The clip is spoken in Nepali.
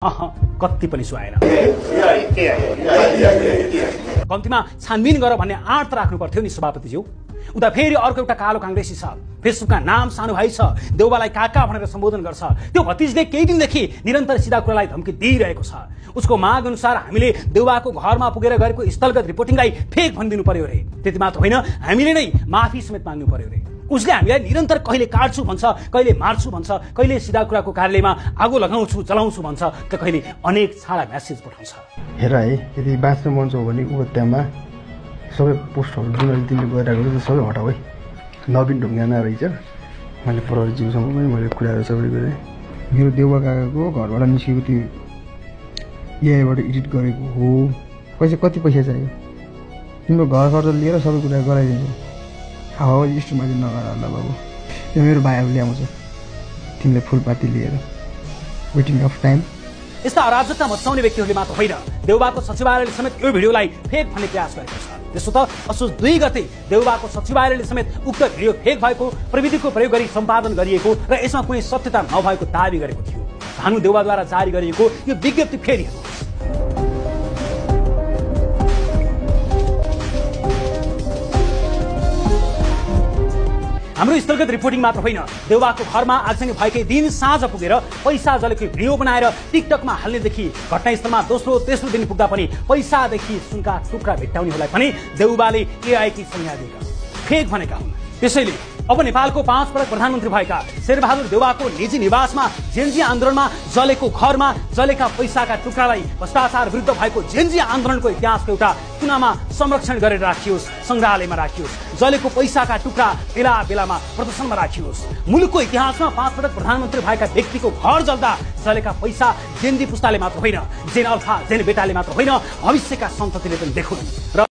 कति पनि सुहाएन। कम्तीमा छानबिन गर भन्ने आँट त राख्नु पर्थ्यो नि सभापतिज्यू। उता फेरि अर्को एउटा कालो काङ्ग्रेसी छ, फेसबुकमा नाम सानो भाइ छ, देउबालाई काका भनेर सम्बोधन गर्छ। त्यो भतिजले केही दिनदेखि निरन्तर सिधा कुरालाई धम्की दिइरहेको छ। उसको माग अनुसार हामीले देउबाको घरमा पुगेर गरेको स्थलगत रिपोर्टिङलाई फेक भनिदिनु पर्यो रे। त्यति मात्र होइन, हामीले नै माफी समेत माग्नु पर्यो रे। उसले हामीलाई निरन्तर कहिले काट्छु भन्छ, कहिले मार्छु भन्छ, कहिले सिधा कुराको कार्यालयमा आगो लगाउँछु जलाउँछु भन्छ, त कहिले अनेक छाडा म्यासेज पठाउँछ। हेर है, यदि बाँच्न मन छ भने उपत्यमा सबै पोस्टहरू जुन तिमीले गरिरहेको छ सबै हटाऊ है। नवीन ढुङ्गाना रहेछ, मैले प्रहरीज्यूसँग पनि मैले कुराहरू सबै गरेँ। मेरो देउबा काकाको घरबाट निस्केको त्यो एआईबाट एडिट गरेको हो। कति पैसा चाहियो? तिम्रो घर खर्च लिएर सबै कुरा गराइदिन्छु। हावा स्टोरमा चाहिँ नगर होला बाबु। यो मेरो भाइहरू ल्याउँछ तिमीले फुलपाती लिएर। Waiting of time. यस्ता अराजकता मचाउने व्यक्तिहरूले मात्र होइन, देउबाको सचिवालयले समेत यो भिडियोलाई फेक भन्ने प्रयास गरेको छ। त्यसो त असोज 2 गते देउबाको सचिवालयले समेत उक्त भिडियो फेक भएको, प्रविधिको प्रयोग गरी सम्पादन गरिएको र यसमा कुनै सत्यता नभएको दावी गरेको थियो। भानु देउबाद्वारा जारी गरिएको यो विज्ञप्ति फेरि हेर्नुहोस्। हाम्रो स्थलगत रिपोर्टिङ मात्र होइन, देउबाको घरमा आगजनी भएकै दिन साँझ पुगेर पैसा जलेको भिडियो बनाएर टिकटकमा हाल्नेदेखि घटनास्थलमा दोस्रो तेस्रो दिन पुग्दा पनि पैसादेखि सुनका टुक्रा भेट्टाउनेहरूलाई पनि देउबाले एआईकी संज्ञा दिएका फेक भनेका हुन्। त्यसैले अब नेपालको 5 पटक प्रधानमन्त्री भएका शेरबहादुर देउबाको निजी निवासमा जेनजी आन्दोलनमा जलेको घरमा जलेका पैसाका टुक्रालाई भ्रष्टाचार विरुद्ध भएको जेनजी आन्दोलनको इतिहासको एउटा कुनामा संरक्षण गरेर राखियोस्, सङ्ग्रहालयमा राखियोस्। जलेको पैसाका टुक्रा बेला बेलामा प्रदर्शनमा राखियोस्। मुलुकको इतिहासमा 5 पटक प्रधानमन्त्री भएका व्यक्तिको घर जल्दा जलेका पैसा जेनजी पुस्ताले मात्र होइन, जेन अल्फा जेन बेटाले मात्र होइन, भविष्यका सन्ततिले पनि देखुन्।